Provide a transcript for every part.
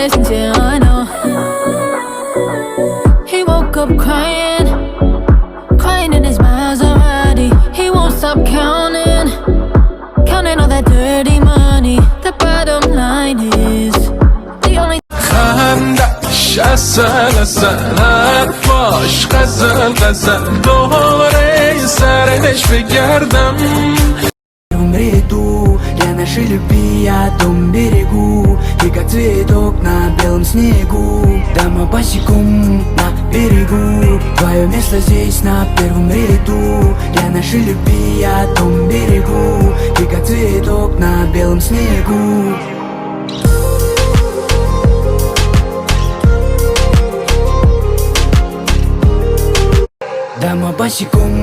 blessings, yeah, I know. He woke up crying, crying in his Maserati. He won't stop counting, counting all that dirty money. The bottom line is the only خندش اصل سنت باش غزل غزل دوباره سرش بگردم Умреду, я нашей любви о том берегу. И как цветок на белом снегу. Дома босиком на берегу. Твое место здесь на первом ряду. Я нашей любви о том берегу. И как цветок на белом снегу. Дома босиком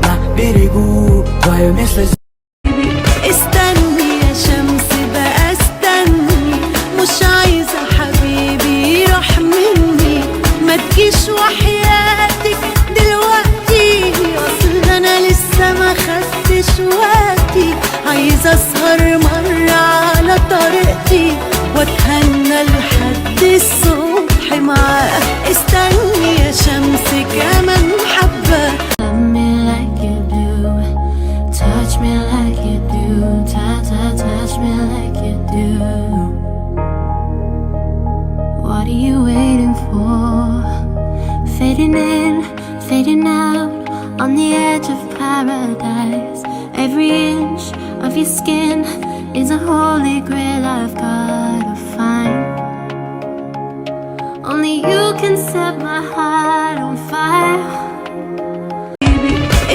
на берегу. Твое место здесь. استني يا شمس بقى استني، مش عايزة حبيبي يروح مني. ما تجيش وحياتك دلوقتي، اصل انا لسه ما خدتش وقتي. عايزة اسهر مرة على طريقتي واتهنى لحد الصبح معاه. استني يا شمس كمان حبة. love me like you do, touch me like you do, touch me like you do. What are you waiting for? Fading in, fading out, on the edge of paradise. Every inch of your skin is a holy grail I've gotta find. Only you can set my heart on fire.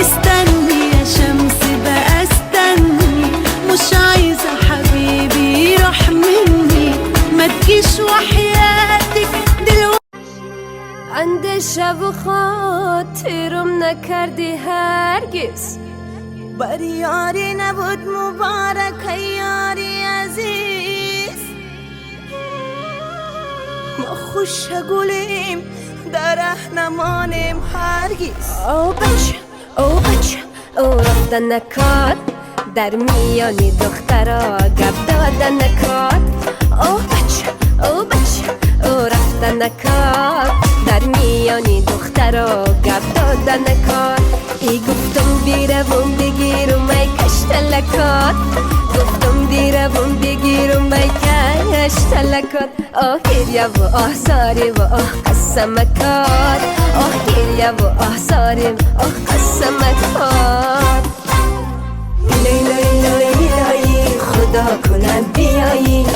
استني يا شمس بقى استني، مش عايزة حبيبي يروح مني. ما تجيش وحياتك دلوقتي. عند شب خاطرم نکردی هرگز. بری یاری نبود مبارک یاری عزیز. ما خوش گلیم در رهنمانیم هرگز. او بچه او رفتن نکار، در میانی دخترا گپ دادن نکار. او بچه او رفتن نکار، در میانی دخترا گپ دادن نکار. ای گفتم دیرم بگیرم ای کشتلکات، گفتم دیرم بگیرم ای کشتلکات. آهیریا و آهزاری و آه قسمکات، آهیریا و آهزاری و آه قسمکات. لیلی لیلی لیلی خدا کنن بیایی.